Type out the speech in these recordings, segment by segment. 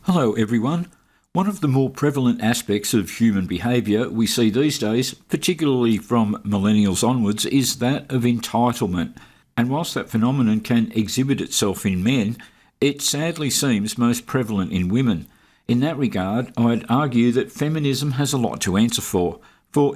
Hello everyone. One of the more prevalent aspects of human behaviour we see these days, particularly from millennials onwards, is that of entitlement. And whilst that phenomenon can exhibit itself in men, it sadly seems most prevalent in women. In that regard, I'd argue that feminism has a lot to answer for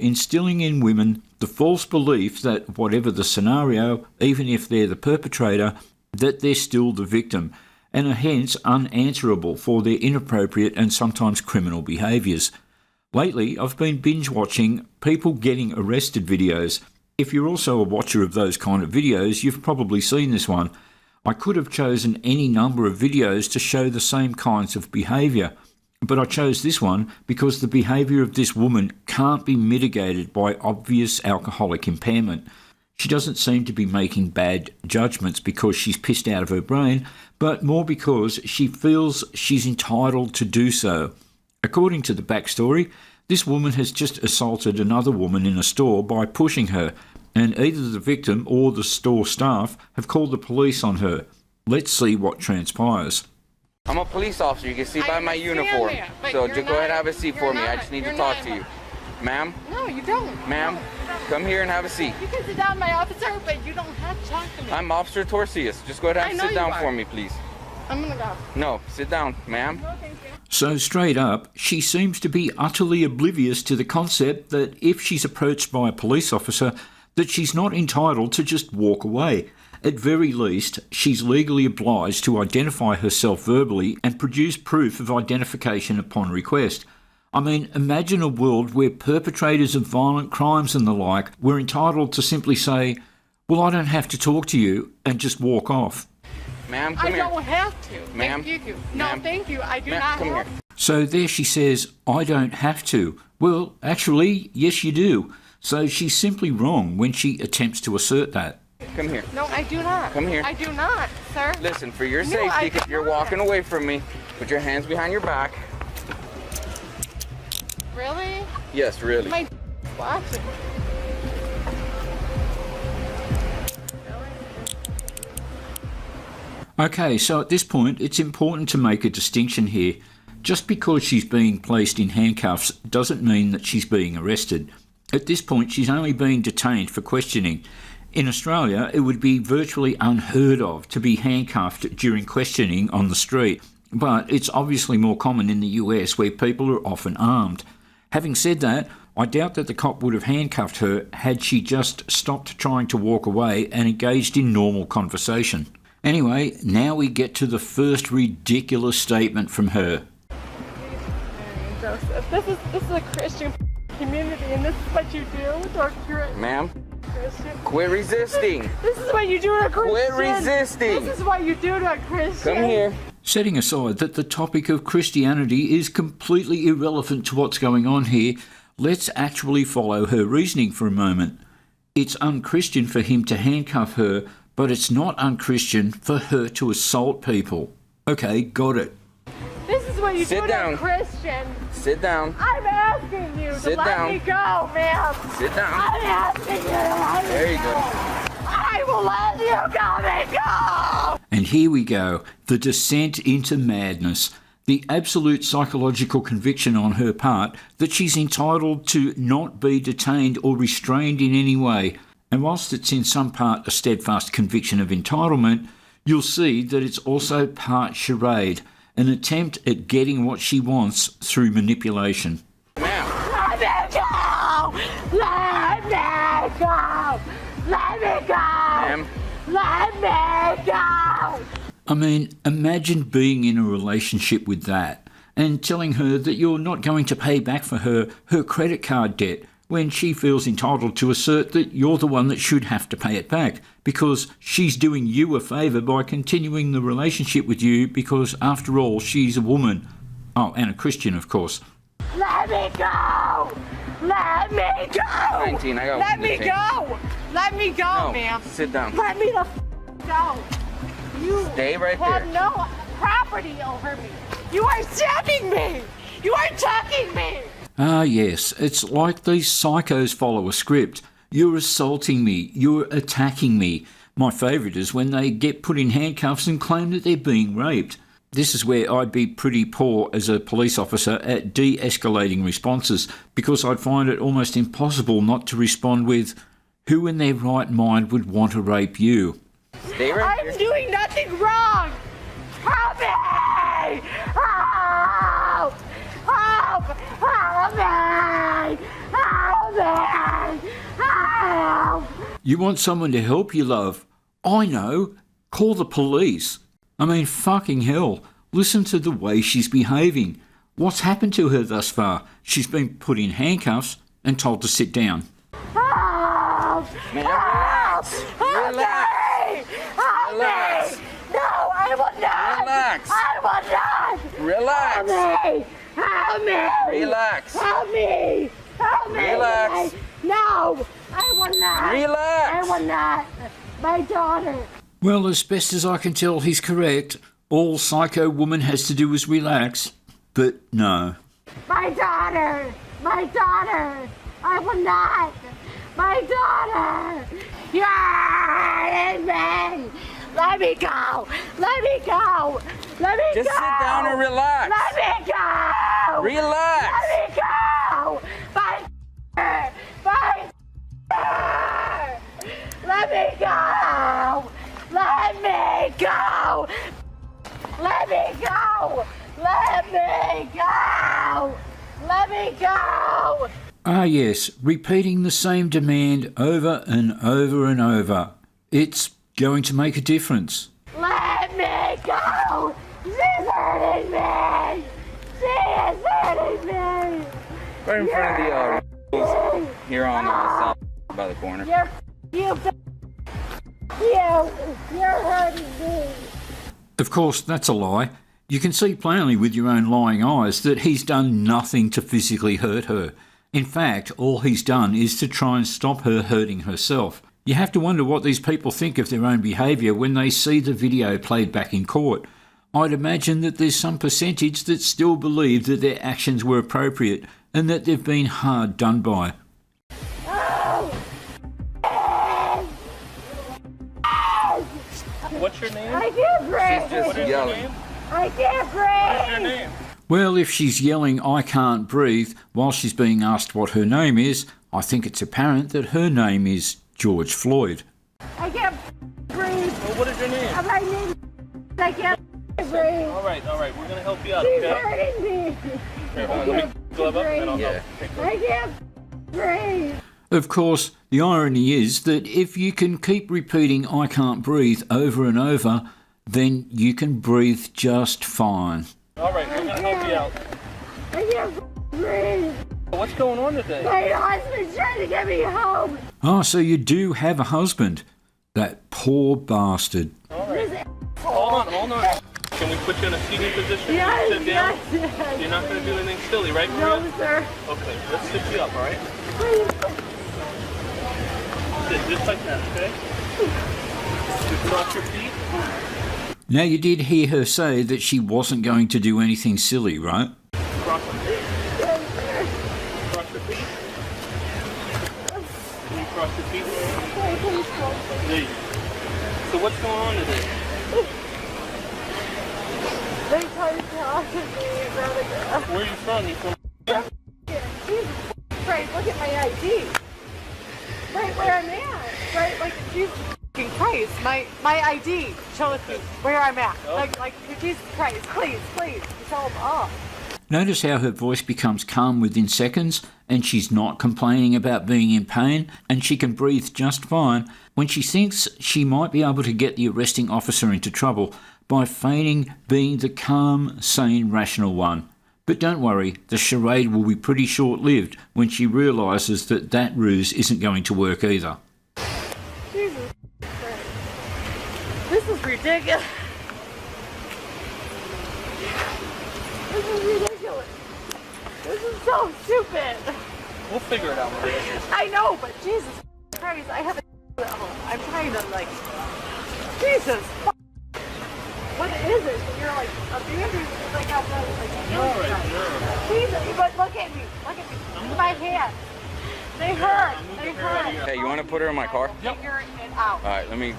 instilling in women the false belief that whatever the scenario, even if they're the perpetrator, that they're still the victim, and are hence unanswerable for their inappropriate and sometimes criminal behaviours. Lately, I've been binge-watching people getting arrested videos. If you're also a watcher of those kind of videos, you've probably seen this one. I could have chosen any number of videos to show the same kinds of behaviour, but I chose this one because the behaviour of this woman can't be mitigated by obvious alcoholic impairment. She doesn't seem to be making bad judgments because she's pissed out of her brain, but more because she feels she's entitled to do so. According to the backstory, this woman has just assaulted another woman in a store by pushing her, and either the victim or the store staff have called the police on her. Let's see what transpires. I'm a police officer, you can see by my uniform. So just go ahead and have a seat for me. I just need to talk to you. Ma'am? No, you don't. Ma'am, come here and have a seat. You can sit down, my officer, but you don't have to talk to me. I'm Officer Torcius. Just go ahead and sit down for me, please. I'm gonna go. No, sit down, ma'am. No, thank you. So straight up, she seems to be utterly oblivious to the concept that if she's approached by a police officer, that she's not entitled to just walk away. At very least, she's legally obliged to identify herself verbally and produce proof of identification upon request. I mean, imagine a world where perpetrators of violent crimes and the like were entitled to simply say, well, I don't have to talk to you, and just walk off. Ma'am, come here. I don't have to. Ma'am? Thank you. No, thank you. I do not come have here. So there she says, I don't have to. Well, actually, yes you do. So she's simply wrong when she attempts to assert that. Come here. No, I do not. Come here. I do not, sir. Listen, for your No, safety, I if you're do not. walking away from me, put your hands behind your back. Really? Yes, really. My watching. Okay, so at this point, it's important to make a distinction here. Just because she's being placed in handcuffs doesn't mean that she's being arrested. At this point, she's only being detained for questioning. In Australia, it would be virtually unheard of to be handcuffed during questioning on the street, but it's obviously more common in the US where people are often armed. Having said that, I doubt that the cop would have handcuffed her had she just stopped trying to walk away and engaged in normal conversation. Anyway, now we get to the first ridiculous statement from her. Joseph, this is a Christian community, and this is what you do to a Ma'am, Christian. quit resisting. This is what you do to a Christian. Quit resisting. This is what you do to a Christian. Come here. Setting aside that the topic of Christianity is completely irrelevant to what's going on here, let's actually follow her reasoning for a moment. It's unchristian for him to handcuff her, but it's not unchristian for her to assault people. Okay, got it. This is what you Sit do down. to a Christian. Sit down. I'm asking you Sit to let down. me go, ma'am. Sit down. I'm asking you to let me There you go. go. I will let you let me go. And here we go, the descent into madness. The absolute psychological conviction on her part that she's entitled to not be detained or restrained in any way. And whilst it's in some part a steadfast conviction of entitlement, you'll see that it's also part charade, an attempt at getting what she wants through manipulation. Ma'am. Let me go. Let me go. Let me go. Ma'am. Let me go. I mean, imagine being in a relationship with that and telling her that you're not going to pay back for her credit card debt when she feels entitled to assert that you're the one that should have to pay it back because she's doing you a favour by continuing the relationship with you because, after all, she's a woman. Oh, and a Christian, of course. Let me go. Let me go. 19, I got Let one me to take. go. Let me go, No, ma'am. sit down. Let me the go. You Stay right have there. no property over me. You are stabbing me. You are attacking me. Ah, yes, it's like these psychos follow a script. You're assaulting me. You're attacking me. My favourite is when they get put in handcuffs and claim that they're being raped. This is where I'd be pretty poor as a police officer at de-escalating responses, because I'd find it almost impossible not to respond with, who in their right mind would want to rape you? Stay right I'm here. doing nothing wrong! Help me! Help! Help! Help me! Help me! Help! You want someone to help you, love? I know. Call the police. I mean, fucking hell. Listen to the way she's behaving. What's happened to her thus far? She's been put in handcuffs and told to sit down. Help! Man, Help! relax. Help Relax. me! Help Relax. me! No, I will not! Relax. I will not! Relax. Help me! Help me! Relax. Help me! Help me! Relax. No! I will not! Relax. I will not! My daughter! Well, as best as I can tell, he's correct. All Psycho Woman has to do is relax. But no. My daughter! My daughter! I will not! My daughter! You're hurting me! Let me go! Let me go! Let me Just go! sit down and relax. Let me go! Relax. Let me go! My my let me go! Let me go! Let me go! Let me go! Let me go! Ah yes, repeating the same demand over and over and over. It's going to make a difference. Let me go! She's hurting me! She is hurting me! Right in front of the here on South by the corner. You're hurting me! Of course, that's a lie. You can see plainly with your own lying eyes that he's done nothing to physically hurt her. In fact, all he's done is to try and stop her hurting herself. You have to wonder what these people think of their own behaviour when they see the video played back in court. I'd imagine that there's some percentage that still believe that their actions were appropriate and that they've been hard done by. What's your name? I can't breathe! She's just yelling. I can't breathe! What's your name? Well, if she's yelling, I can't breathe, while she's being asked what her name is, I think it's apparent that her name is George Floyd. I can't breathe! Well, what is your name? My name I can't breathe! All right, we're gonna help you out, She's okay? hurting me! Here, let me glove up and I'll Yeah. help. I can't breathe! Of course, the irony is that if you can keep repeating I can't breathe over and over, then you can breathe just fine. All right, we're gonna help you out. I can't breathe! What's going on today? My husband's trying to get me home! Ah, so you do have a husband. That poor bastard. All right. Hold on. Can we put you in a seating position? Yes, Sit down. yes. You're not gonna do anything silly, right, Maria? No, sir. Okay, let's sit you up, all right? Please. Sit just like that, okay? Just cross your feet. Now, you did hear her say that she wasn't going to do anything silly, right? Cross your feet. Cross your feet. Can you cross your feet? There you go. So what's going on today? They tried to talk to me about a girl. Where are you from? You from? Jesus Christ, look at my ID. Right where I'm at. Right, like, Jesus Christ. My ID shows me where I'm at. Like, Jesus Christ, please, tell them off. Notice how her voice becomes calm within seconds, and she's not complaining about being in pain, and she can breathe just fine when she thinks she might be able to get the arresting officer into trouble by feigning being the calm, sane, rational one. But don't worry, the charade will be pretty short-lived when she realises that that ruse isn't going to work either. Jesus Christ. This is ridiculous. This is ridiculous. This is so stupid. We'll figure it out, Maria. I know, but Jesus Christ, I have a at home. I'm trying to, like, Jesus. What is it? You're like abusing, like, how All right. Jesus, but look at me. My hands. They hurt. Hey, you want to put her in my car? Figure it out. All right, let me.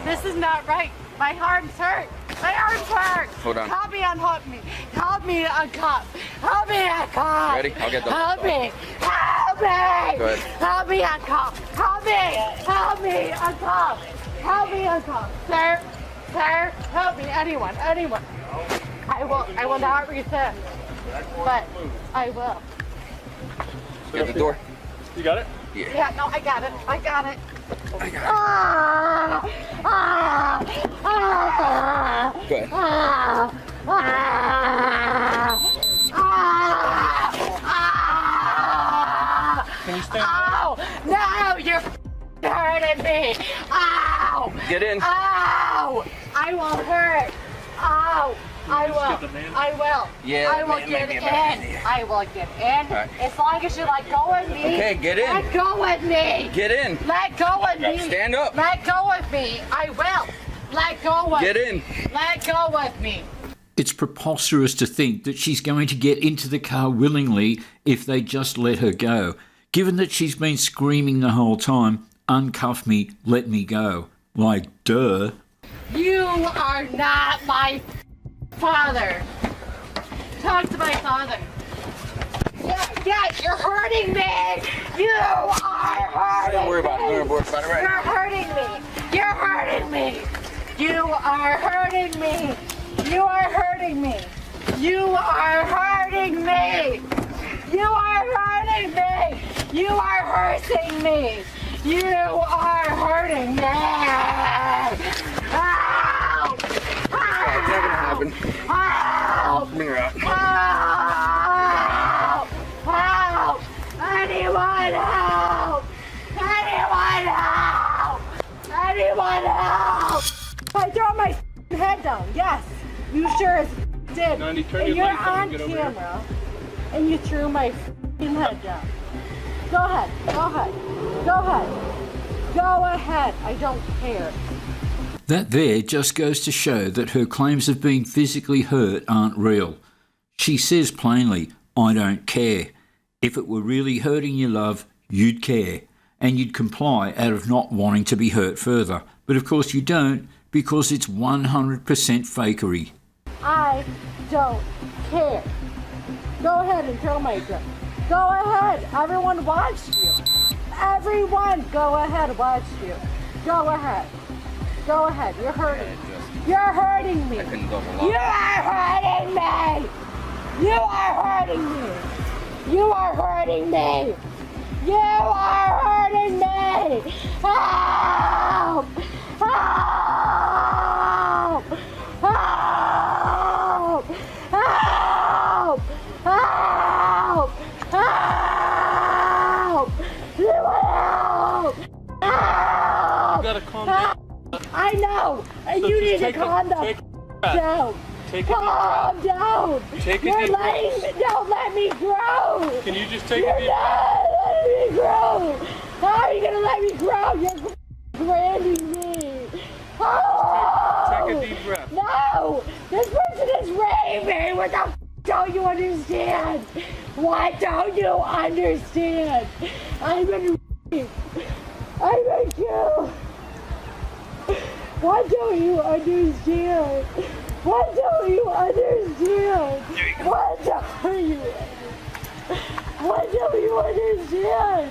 This is not right. My arms hurt. My arms hurt. Hold on. Help me unhook me. Help me uncuff. Help me uncuff. Ready? I'll get the. Help me. Help me. Go ahead. Help me uncuff. Help me. Help me uncuff. Help me uncuff. Sir. Sir. Help me. Anyone. Anyone. I will not resist. But I will. Get the door. You got it? Yeah, no, I got it. I got it. I got Ah! Ah! Ah! it. Go ahead. Ah! Ah! Ah! Can you stand Ow! No, you're hurting me. Ow! Get in. Ow! I will hurt. Ow! I get will. the man? I will. Yeah, I will man, get maybe in. a bad idea. I will get in. right. As long as you let go of me. Okay, get in. Let go with me. Get in. Let go of me. Stand up. Let go of me. I will. Let go of Get me. in. Let go with me. It's preposterous to think that she's going to get into the car willingly if they just let her go, given that she's been screaming the whole time, "Uncuff me, let me go." Like, duh. You are not my father. Talk to my father. Yeah, you're hurting me. You are hurting Don't worry about it. me. Don't worry about it. Right. You're hurting me. You're hurting me. You are hurting me. You are hurting me. You are hurting me. You are hurting me. You are hurting me. You are hurting me. Ow! It's not gonna happen. Ow! Bring her out. Help! Help! Anyone help! Anyone help! Anyone help! I throw my head down. Yes, you sure as did. 90, turn And your you're lights on on and get over here. camera, and you threw my head down. Go ahead. Go ahead. Go ahead. Go ahead. I don't care. That there just goes to show that her claims of being physically hurt aren't real. She says plainly, "I don't care." If it were really hurting you, love, you'd care, and you'd comply out of not wanting to be hurt further. But of course you don't, because it's 100% fakery. I don't care. Go ahead and throw my gun. Go ahead. Everyone watched you. Everyone, go ahead, watch you. Go ahead. Go ahead. You're hurting. You're hurting me. I couldn't go for You long. are hurting me. You are hurting me. You are hurting me. You are hurting me. Help! Help! Help! Help! Help! Help! You help! Help! You gotta calm down. I know. And So you just need to take a- calm down. take a breath. Down. Take a deep Calm down. Take a You're deep letting me. Don't let me grow. Can you just take You're a deep not letting me grow. How are you gonna let me grow? You're branding me. Oh! Take a deep breath. No! This person is raping me! What the f don't you understand? What don't you understand? I've been raped. I've been killed. What don't you understand? What don't you understand? What don't you What don't you understand?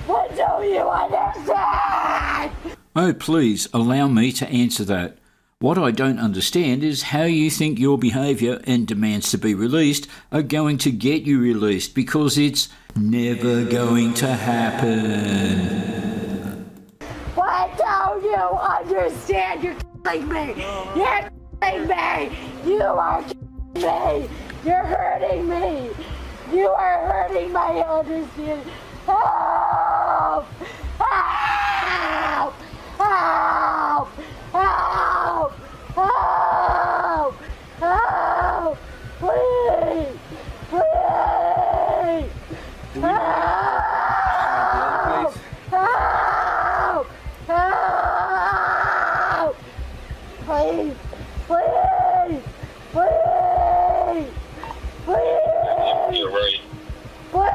What don't you understand? Oh, please, allow me to answer that. What I don't understand is how you think your behaviour and demands to be released are going to get you released, because it's never going to happen. What don't you understand? You're killing me. You're killing me. You are killing me. You're hurting me. You are hurting my understanding. Help! Help! Help! Help! Help! Help! Please! Please! Help! Help! Help! Please! Please! Please! Please! You're right. Please!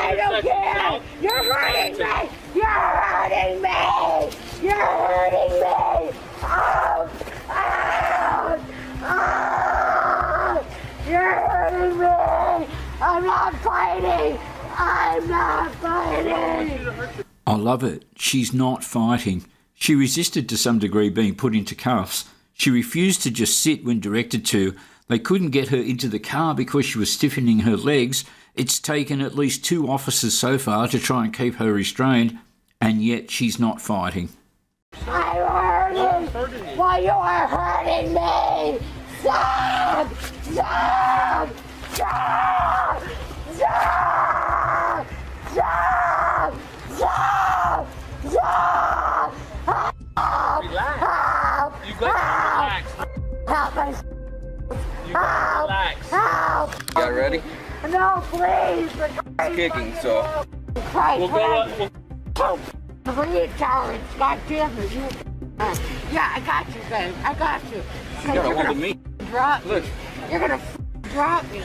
I don't care! You're hurting me! You're hurting me! You're hurting me! Oh, I'm not fighting! I'm not fighting! I love it. She's not fighting. She resisted to some degree being put into cuffs. She refused to just sit when directed to. They couldn't get her into the car because she was stiffening her legs. It's taken at least 2 officers so far to try and keep her restrained, and yet she's not fighting. I'm hurting! Why you are hurting me? Stop! Stop! Stop! Stop! Stop! Stop! Stop! Help! Relax. Help! You got to relax. Help me! You got to relax. Help! You got ready? No, please! It's kicking, so. We'll go up. Read challenge, God damn it, you. Yeah, I got you, babe. I got you. You got a hold of me. Drop me. Look. You're gonna drop me.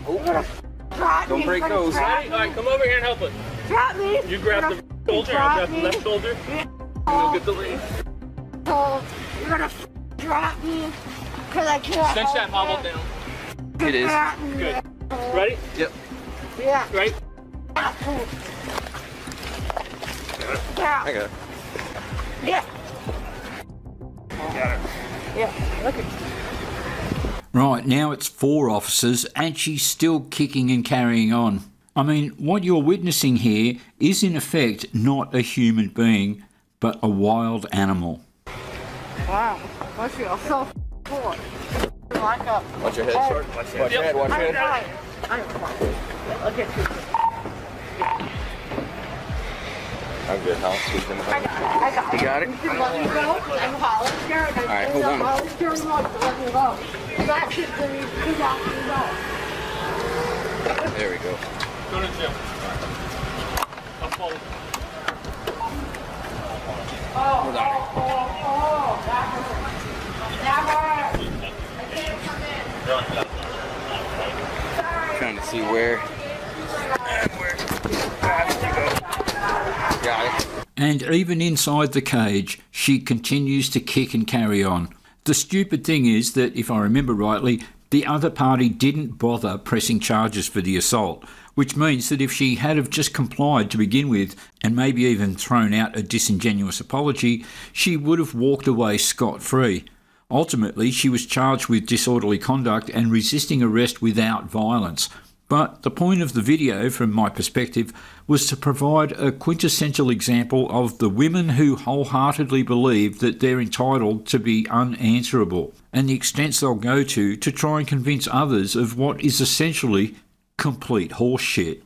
You're gonna drop me. Don't break those. Drop All right, come over here and help us. Drop me. You grab the shoulder, I'll grab the left shoulder. And you'll get the lead. You're gonna drop me. Cause I can't. Cinch that hobble down. It is. Good. Ready? Yep. Yeah. Right? Yeah. I got it. Yeah. Yeah. Look at Right, now it's 4 officers and she's still kicking and carrying on. I mean, what you're witnessing here is in effect not a human being, but a wild animal. wow. I feel so poor. Like a. Watch your head, short. Watch your head. Watch your head. Look at you. I'm good, Hal. Squeeze in the I got it. You got it? You let me go. I'm Hollister. All right, hold on. Hollister, let me go. That's it, please. You let me go. There we go. Go to the gym. I'll follow. Hold on. That hurts. That hurts. I can't come in. Sorry. Trying to see where. Got it. And even inside the cage, she continues to kick and carry on. The stupid thing is that, if I remember rightly, the other party didn't bother pressing charges for the assault, which means that if she had have just complied to begin with, and maybe even thrown out a disingenuous apology, she would have walked away scot-free. Ultimately, she was charged with disorderly conduct and resisting arrest without violence. But the point of the video, from my perspective, was to provide a quintessential example of the women who wholeheartedly believe that they're entitled to be unanswerable, and the extents they'll go to try and convince others of what is essentially complete horseshit.